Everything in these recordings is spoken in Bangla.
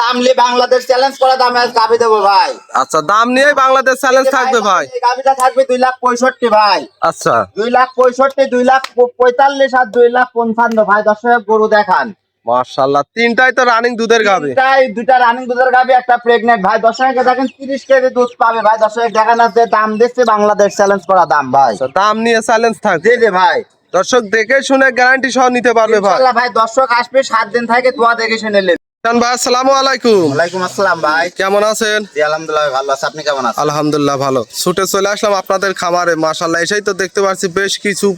দামলি বাংলাদেশ চ্যালেঞ্জ করা দামে আজ গাবি দেবো ভাই। আচ্ছা, দাম নিয়ে বাংলাদেশ চ্যালেঞ্জ থাকবে ভাই। গাবিটা থাকবে 2,65,000 ভাই। আচ্ছা, 2,65,000, 2,45,000 আর 2,55,000 ভাই। দর্শক গরু দেখান। মাশাআল্লাহ, তিনটাই তো রানিং দুধের গাভী। দুইটা রানিং দুধের গাবি, একটা প্রেগনেন্ট ভাই। দর্শককে দেখেন 30 কেজি দুধ পাবে ভাই। দর্শক দেখেন যে দাম দিচ্ছে বাংলাদেশ চ্যালেঞ্জ করা দাম ভাই। আচ্ছা, দাম নিয়ে চ্যালেঞ্জ থাকবে। জি ভাই। দর্শক দেখে শুনে গ্যারান্টি সহ নিতে পারবে ভাই। ইনশাআল্লাহ ভাই। দর্শক আসবে 7 দিন থেকে, দোয়া দেখে শুনে নেবে। ভাই আসসালামু আলাইকুম। ওয়ালাইকুম আসসালাম ভাই। কেমন আছেন? জি আলহামদুলিল্লাহ ভালো আছি। আপনি কেমন আছেন? আলহামদুলিল্লাহ ভালো। ছুটে চলে আসলাম আপনাদের খামারে। মাশাআল্লাহ, এসেই তো দেখতে পাচ্ছি বেশ কিছু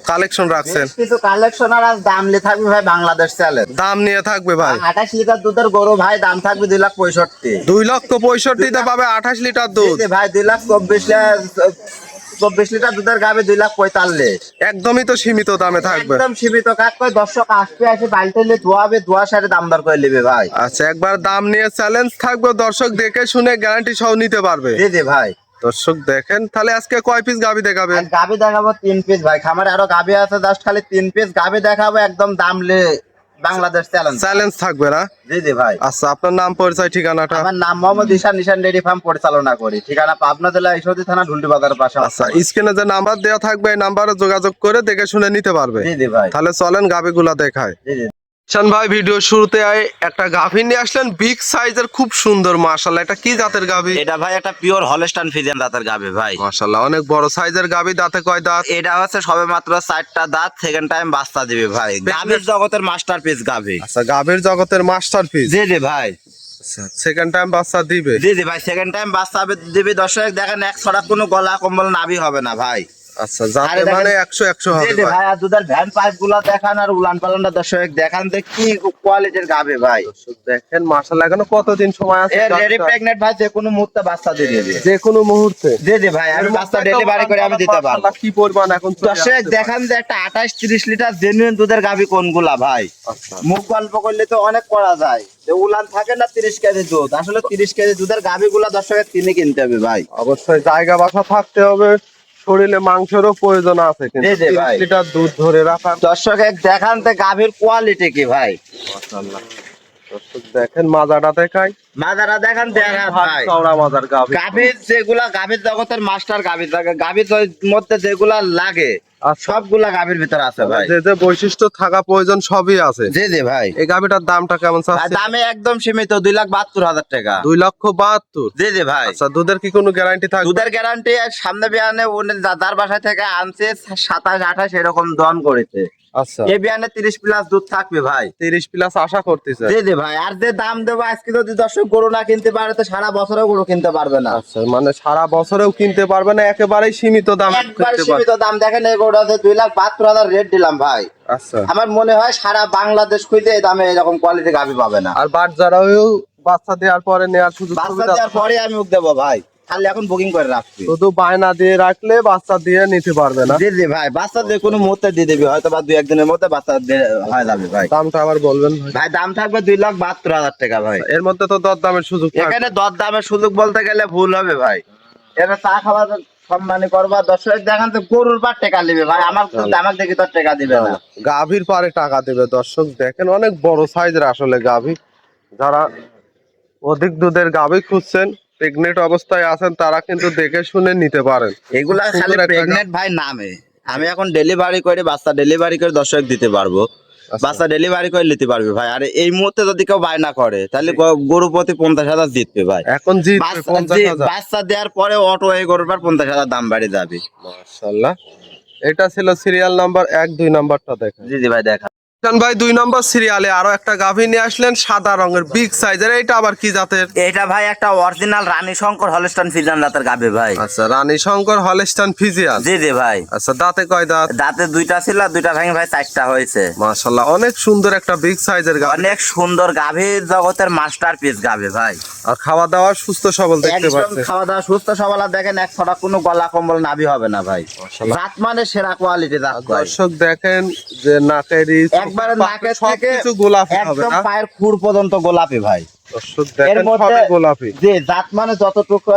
কালেকশন রাখছেন। কিছু কালেকশন আর আজ দাম নিয়ে থাকবে ভাই বাংলাদেশ চ্যালেঞ্জ। দাম নিয়ে থাকবে ভাই। 28 লিটার দুধের গরু ভাই। দাম থাকবে 2,65,000। 2,65,000 পাবে 28 লিটার দুধ। ভাই 2,24,000 লিটার দুধের গাবে 2,45,000। একদমই তো সীমিত দামে থাকবে। একদম সীমিত। কাক কয় দর্শক আসবে, এসে বাড়িতে ধোয়াবে, ধোয়া সারে দাম দর করে নেবে ভাই। আচ্ছা, একবার দাম নিয়ে চ্যালেঞ্জ থাকবে। দর্শক দেখে শুনে গ্যারান্টি সহ নিতে পারবে। জি ভাই। দর্শক দেখেন, তাহলে আজকে কয় পিস গাভী দেখাবেন? গাবি দেখাবো 3 পিস ভাই। খামারে আরো গাবি আছে, জাস্ট খালি 3 পিস গাবি দেখাবো। একদম দাম বাংলাদেশ চ্যালেঞ্জ থাকবে না? জি ভাই। আচ্ছা, আপনার নাম, পরিচয়, ঠিকানাটা? আমার নাম মোহাম্মদ ঈশান, নিশান ডেইরি ফার্ম পরিচালনা করি। ঠিকানা পাবনা জেলা ঈশ্বরদী থানা ঢুলটি বাজারের পাশে। আচ্ছা, স্ক্রিনে যে নাম্বার দেওয়া থাকবে এই নাম্বারে যোগাযোগ করে দেখে শুনে নিতে পারবে। জি ভাই। তাহলে চলেন গাভীগুলা দেখায়। জি। শান ভাই, ভিডিও শুরুতে একটা গাভী নিয়ে আসলেন বিগ সাইজের, খুব সুন্দর মাশাআল্লাহ। এটা কি জাতের গাভী? এটা ভাই একটা পিওর হলস্টাইন ফ্রিজিয়ান দাঁতের গাভী ভাই। মাশাআল্লাহ, অনেক বড় সাইজের গাভী। দাঁতে কয় দাঁত? এটা হচ্ছে সবে মাত্র 4টা দাঁত। সেকেন্ড টাইম বাচ্চা দিবে ভাই। গাভীর জগতের মাস্টারপিস গাভী। আচ্ছা, গাভীর জগতের মাস্টারপিস। জি ভাই। আচ্ছা, সেকেন্ড টাইম বাচ্চা দিবে? জি ভাই। সেকেন্ড টাইম বাচ্চা দিবে। দর্শক দেখেন এক ছড়া কোনো গলা কম্বল নাভি হবে না ভাই। আচ্ছা, জাতে মানে 100 হবে জি ভাই। ভাই। আর দুধের ভ্যান পাইপ গুলা দেখান, আর উলান পালানটা দর্শক দেখান যে কি কোয়ালিটির গাভী ভাই। দর্শক দেখেন মাশাআল্লাহ, এখনো কতদিন সময় আছে? রেডি প্রেগনেন্ট ভাই। যে কোনো মুহূর্তে বাচ্চা দিয়ে দিবে। যে কোনো মুহূর্তে? জি ভাই। আমি বাচ্চা ডেলিভারি করে আমি দিতে পারবো। কি পরিমাণ এখন দর্শক দেখান যে একটা 28-30 লিটার জেনুইন দুধের গাভী কোনগুলা ভাই। আচ্ছা, মুখ গল্প করলে তো অনেক করা যায়। যে উলান থাকে না 30 কেজি দুধ, আসলে 30 কেজি দুধের গাভী গুলা দর্শকের কিনে কিনতে হবে ভাই। অবশ্যই জায়গা বাসা থাকতে হবে, শরীরে মাংসেরও প্রয়োজন আছে, কিন্তু 30 লিটার দুধ ধরে রাখা। দর্শক দেখান তো গাভীর কোয়ালিটি কি ভাই। মাশাআল্লাহ, দর্শক দেখেন মাজাটা দেখাই। মাজারা দেখান ভাই। চওড়া মাজার গাভী। গাভীর যেগুলা গাভীর জগতের মাস্টার গাভী থাকে, গাভীর মধ্যে যেগুলা লাগে সবগুলা গাভীর ভিতরে আছে ভাই। যে যে বৈশিষ্ট্য থাকা প্রয়োজন সবই আছে। জি ভাই। এই গাভীটার দামটা কেমন চাচ্ছেন? দামে একদম সীমিত, 2,72,000 টাকা। 2,72,000? জি ভাই। আচ্ছা, দুধের কি কোনো গ্যারান্টি থাকবে? দুধের গ্যারান্টি সামনে বিয়ানে দাদার বাসায় থেকে আনছে 27-28 এরকম দন করেছে। আচ্ছা, এই বিয়ানে 30 প্লাস দুধ থাকবে ভাই। 30 প্লাস আশা করতেছে? জি ভাই। আর যে দাম দেবো আজকে, যদি দর্শক গরু না কিনতে পারে তো সারা বছরেও গরু কিনতে পারবে না। আচ্ছা, মানে সারা বছরেও কিনতে পারবে না, একেবারেই সীমিত দাম। একবার সীমিত দাম। দেখেন এই গরুটা 2,72,000 রেট দিলাম ভাই। আচ্ছা, আমার মনে হয় সারা বাংলাদেশ খুঁজে এই দামে এরকম কোয়ালিটি গাভী পাবে না। আর বাট যারাও বাচ্চা দেওয়ার পরে নেওয়ার সুযোগ বাচ্চা দেওয়ার পরে আমি মুখ দেবো ভাই। খালি এখন বুকিং করে রাখছি। শুধু বায়না দিয়ে রাখলে বাচ্চা দিয়ে নিতে পারবে না? জি ভাই। বাচ্চা দিয়ে কোনো মুহূর্তে দিয়ে দিবি, হয়তো বা 2-1 দিনের মধ্যে বাচ্চা হয়ে যাবে ভাই। দামটা আবার বলবেন ভাই? ভাই দাম থাকবে 2,72,000 টাকা ভাই। এর মধ্যে তো দর দামের সুযোগ থাকবে? এখানে দর দামের সুযোগ বলতে গেলে ভুল হবে ভাই। এটা চা খাওয়া সম্মানী করবা। দর্শক দেখান তো গরুর পার টাকা দিবে ভাই। আমার দেখি তোর টাকা দিবে না। গাভীর পারে টাকা দেবে। দর্শক দেখেন অনেক বড় সাইজের আসলে গাভী। যারা অধিক দুধের গাভী খুঁজছেন, প্রেগনেন্ট অবস্থায় আছেন, তারা কিন্তু দেখে শুনে নিতে পারেন। এগুলা খালি প্রেগনেন্ট ভাই নামে। আমি এখন ডেলিভারি করে বাচ্চা ডেলিভারি করে দর্শক দিতে পারবো। বাচ্চা ডেলিভারি করে নিতে পারবে ভাই। আর এই মুহূর্তে যদি কেউ বায়না করে তাহলে গরু প্রতি 50,000 জিতবে ভাই। এখন জিতবে 50,000? বাচ্চা দেওয়ার পরে অটো এই গরুর পর 50,000 দাম বাড়ে যাবে। মাশাআল্লাহ, এটা ছিল সিরিয়াল নাম্বার 1। 2 নাম্বারটা দেখেন। জি ভাই দেখা। ভাই 2 নম্বর সিরিয়ালে আরো একটা গাভী নিয়ে আসলেন, সাদা রঙের বিগ সাইজের। এটা আবার কি জাতের? এটা ভাই একটা অরিজিনাল রানী শঙ্কর হলস্টাইন ফ্রিজিয়ান দাঁতের গাভী ভাই। আচ্ছা, রানী শঙ্কর হলস্টাইন ফ্রিজিয়ান। জি ভাই। আচ্ছা, দাঁতে কয় দাঁত? দাঁতে 2টা ছিল, 2টা ভেঙে ভাই 4টা হয়েছে। মাশাআল্লাহ, অনেক সুন্দর একটা বিগ সাইজের গাভী। অনেক সুন্দর গাভীর জগতের মাস্টারপিস গাভী ভাই। আর খাওয়া দাওয়া সুস্থ সবল দেখতে একদম পাচ্ছেন। খাওয়া দাওয়া সুস্থ সবল। দেখেন এক ছড়া কোনো গলা কম্বল নাভি হবে না ভাই। মাশাআল্লাহ, জাত মানে সেরা কোয়ালিটি জাত ভাই। দর্শক দেখেন যে নাকেরই একবারে নাকের থেকে সবকিছু গোলাপি হবে একদম না? পায়ের খুর পর্যন্ত গোলাপি ভাই। দর্শক দেখেন সবই গোলাপি। যে জাত মানে যতটুকু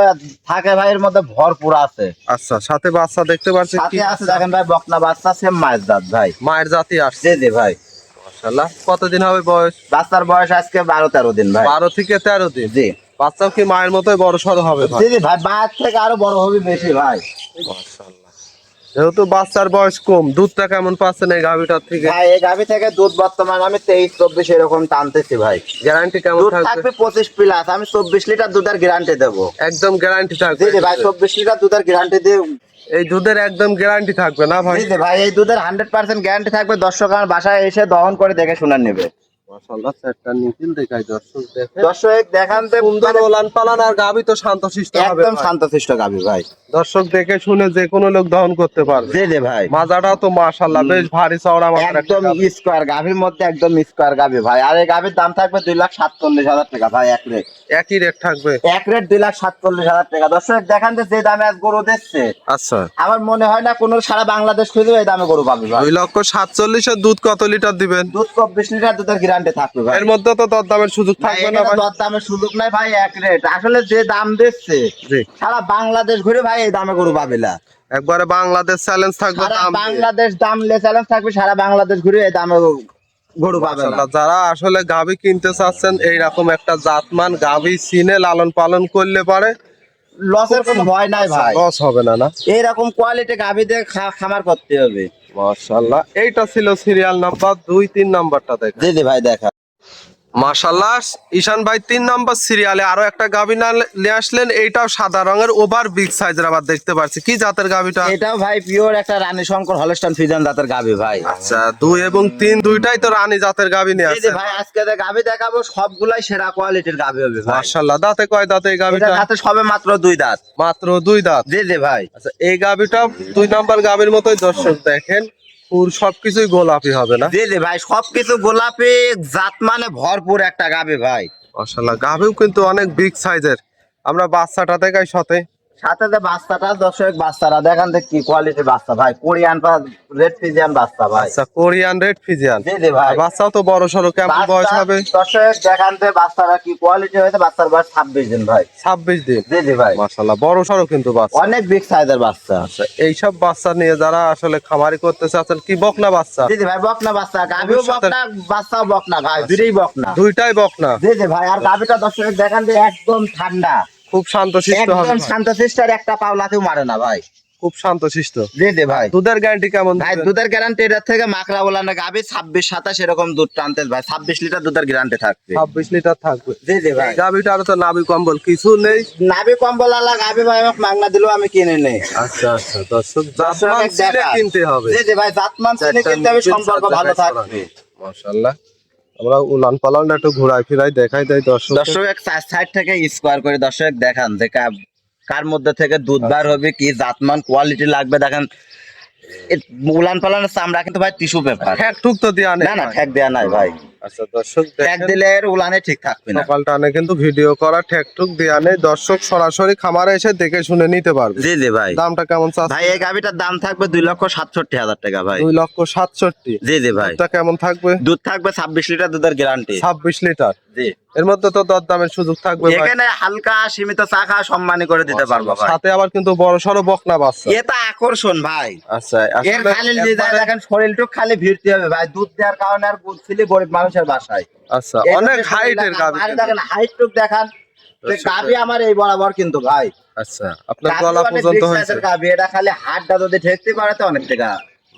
থাকে ভাই এর মধ্যে ভরপুর আছে। আচ্ছা, সাথে বাচ্চা দেখতে পাচ্ছেন কি? সাথে আছে দেখেন ভাই বকনা বাচ্চা, সেম মায়ের জাত ভাই। মায়ের জাতি আসছে। জি ভাই। মাশাআল্লাহ। কতদিন হবে বয়স? বাচ্চার বয়স আজকে 12-13 দিন ভাই। 12 থেকে 13 দিন। জি বাচ্চাও কি মায়ের মতোই বড় সড়ো হবে ভাই? জি জি ভাই, মায়ের থেকে আরো বড় হবে বেশি ভাই। মাশাআল্লাহ। যেহেতু বাচ্চার বয়স কম, দুধটা কেমন পাচ্ছেন এই গাভীটার থেকে? ভাই এই গাভী থেকে দুধ বর্তমানে আমি 23-24 এরকম টানতেছি ভাই। গ্যারান্টি কেমন দুধ থাকবে? থাকবে 25 প্লাস, আমি 24 লিটার দুধের গ্যারান্টি দেবো। একদম গ্যারান্টি থাকবে? জি জি ভাই, 24 লিটার দুধের গ্যারান্টি দিয়ে। এই দুধের একদম গ্যারান্টি থাকবে না ভাই? জি জি ভাই, এই দুধের 100% গ্যারান্টি থাকবে। দর্শক আমার বাসায় এসে দহন করে দেখে শুনে নেবে। মাশাআল্লাহ, সেটটা নিখিল দেখাই দর্শক দেখেন। দর্শক দেখান যে সুন্দর ওলান পালান আর গাভী তো শান্তশিষ্ট হবে একদম ভাই। শান্তশিষ্ট গাভী ভাই। দর্শক দেখে শুনে যে কোনো লোক দহন করতে পারবে। জি জি ভাই, মাজাটাও তো মাশাআল্লাহ বেশ ভারী চওড়া মাথার একটা একদম গাভী। স্কোয়ার গাভীর মধ্যে একদম স্কোয়ার গাভী ভাই। আর এই গাভীর দাম থাকবে 2,47,000 টাকা ভাই। এক রেট, একই রেট থাকবে? এক রেট 2,47,000 টাকা। দর্শক দেখান যে দামে আজ গরু দিচ্ছে, আচ্ছা, আমার মনে হয় না কোনো সারা বাংলাদেশ খুঁজে এই দামে গরু পাবে ভাই। 2,47,000 এর দুধ কত লিটার দিবেন? দুধ 24 লিটার দুধের গ্যারান্টি থাকবে ভাই। এর মধ্যে তো দরদামের সুযোগ ভাই থাকবে না এখানে ভাই? দরদামের সুযোগ নাই ভাই, এক রেট। আসলে যে দাম দিচ্ছে জি, সারা বাংলাদেশ ঘুরে ভাই এই দামে গরু পাবে না। একবারে বাংলাদেশ চ্যালেঞ্জ থাকবে সারা দাম দিয়ে। বাংলাদেশ দাম লে চ্যালেঞ্জ থাকবে, সারা বাংলাদেশ ঘুরে এই দামে গরু পাবে না। মাশাআল্লাহ, যারা আসলে গাভী কিনতে চাচ্ছেন এইরকম একটা জাতমান গাভী চিনে লালন পালন করলে পারে লসের কোনো ভয় নাই ভাই। লস হবে না। না, এইরকম কোয়ালিটি গাভী দিয়ে খামার করতে হবে। মাশাআল্লাহ। এইটা ছিল সিরিয়াল নাম্বার 2, 3 নাম্বারটা দেখেন। জি জি ভাই দেখা। মাশাআল্লাহ, ঈশান ভাই 3 নাম্বার সিরিয়ালে আরো একটা গাভী নিয়ে আসলেন। এইটাও সাদা রঙের ওভার বিগ সাইজের, আবার দেখতে পাচ্ছি। কি জাতের গাভীটা? এটাও ভাই পিওর একটা রানী শঙ্কর হলস্টাইন ফ্রিজিয়ান জাতের গাভী ভাই। আচ্ছা, 2 এবং 3 দুইটাই তো রানী জাতের গাভী নিয়ে জি জি আসছেন। ভাই, আজকে যে গাভী দেখাবো সবগুলাই সেরা কোয়ালিটির গাভী হবে ভাই। মাশাআল্লাহ, দাঁতে কয় দাঁতে এই এটা গাভীটা? হাতে সবে মাত্র 2 দাঁত। মাত্র 2 দাঁত। জি জি ভাই, আচ্ছা, এই গাভীটা 2 নাম্বার গাভীর মতোই দর্শক দেখেন, পুর সবকিছুই গোলাপি হবে না? জি জি ভাই, সবকিছু গোলাপি জাত মানে ভরপুর একটা গাভী ভাই। মাশাআল্লাহ, গাভীও কিন্তু অনেক বিগ সাইজের। আমরা বাচ্চাটা দেখাই সাথে। সাথে যে বাচ্চাটা, দর্শক বাচ্চারা দেখান যে কি কোয়ালিটির বাচ্চা ভাই। কোরিয়ান বা রেড ফ্রিজিয়ান বাচ্চা ভাই। আচ্ছা, কোরিয়ান রেড ফিজিয়ান। জি জি ভাই, বাচ্চাও তো বড় সড়ো, কেমন বয়স হবে? দর্শক দেখান যে বাচ্চারা কি কোয়ালিটি হয়েছে। বাচ্চার বয়স 26 দিন ভাই। 26 দিন। জি জি ভাই, মাশাআল্লাহ, বড় সড়ো কিন্তু বাচ্চা। অনেক বিগ সাইজের বাচ্চা। আচ্ছা, এইসব বাচ্চা নিয়ে যারা আসলে খামারি করতে চাচ্ছেন, কি বকনা বাচ্চা? জি জি ভাই, বকনা বাচ্চা, গাভিও বকনা বাচ্চাও বকনা ভাই, দুটোই বকনা। দুইটাই বকনা। জি জি ভাই, আর গাভিটা দর্শক দেখান যে একদম ঠান্ডা, খুব শান্তশিষ্ট হবে একদম ভাই। শান্তশিষ্ট, আর একটা পাওলাতেও মারে না ভাই। খুব শান্তশিষ্ট। জি জি ভাই, দুধের গ্যারান্টি কেমন ভাই দিবেন? দুধের গ্যারান্টি এটার থেকে মাকড়া বলা না গাভি 26-27 এরকম দুধ টানতে ভাই। 26 লিটার দুধের গ্যারান্টি থাকবে। 26 লিটার থাকবে। জি জি ভাই, গাভীটার তো নাভি কম্বল কিছু নেই। নাভি কম্বল আলা গাভি ভাই আমাকে মাগনা দিলেও আমি কিনে নেই। আচ্ছা আচ্ছা, দর্শক দর্শক জাতমান চিনে দেখা। কিনতে হবে। জি জি ভাই, জাতমান চিনে কিনতে হবে, সম্পর্ক ভালো থাকবে। মাশাআল্লাহ, আমরা উলান পালানটা একটু ঘুরাই ফিরাই দেখাই দেই দর্শক। দর্শক এক সাইড থেকে স্কোয়ার করে দর্শক দেখান যে কার মধ্যে থেকে দুধ বার হবে, কি জাতমান কোয়ালিটি লাগবে দেখেন। উলান পালানের চামড়া কিন্তু ভাই টিস্যু পেপার। ঠ্যাক ঠুক তো দেয়া নেই? না না, ঠ্যাক দেয়া নাই ভাই। আচ্ছা দর্শক ঠ্যাক দেখেন, দিলে এর উলানে ঠিক থাকবে না। সকাল টানে কিন্তু ভিডিও করা, ঠ্যাক ঠুক দেয়া নেই। দর্শক সরাসরি খামারে এসে দেখে শুনে নিতে পারবে। জি জি ভাই, দামটা কেমন চাচ্ছেন? ভাই এই গাভিটার দাম থাকবে 2,67,000 টাকা ভাই। 2,67,000। জি জি ভাই, দুধটা কেমন থাকবে? দুধ থাকবে 26 লিটার দুধের গ্যারান্টি। 26 লিটার। জি, এর মধ্যে তো দরদামের সুযোগ থাকবে ভাই। এখানে হালকা সীমিত চাকা সম্মানী করে দিতে পারবো ভাই। সাথে আবার কিন্তু বড় সড়ো বকনা বাচ্চা। এটা আকর্ষণ ভাই। আচ্ছা, এর আসলে খালি দেখেন শরীরটুক খালি ভিড়তে হবে ভাই। দুধ দেওয়ার কারণে আর দুধ ছিলি গরিব মানুষের বাসায়। আচ্ছা, অনেক হাইটের গাভী। আর দেখেন হাইটটুক দেখান, যে গাভী আমার এই বরাবর কিন্তু ভাই। আচ্ছা, আপনার গাভী গলা অনেক পর্যন্ত big হয়েছে। size এর গাভী, এটা খালি হাড়টা যদি ঠেকতে পারে তো অনেক টাকা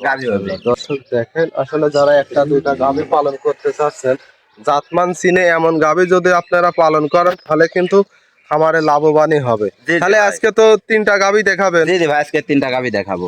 গাভী হবে। দর্শক দেখেন, আসলে যারা একটা দুইটা গাভী পালন করতে চাচ্ছেন, জাতমান চিনে এমন গাভী যদি আপনারা পালন করেন তাহলে কিন্তু খামারে লাভবানই হবে। জি, জি তাহলে ভাই। আজকে তো 3টা গাভী দেখাবেন। জি জি ভাই, আজকে 3টা গাভী দেখাবো।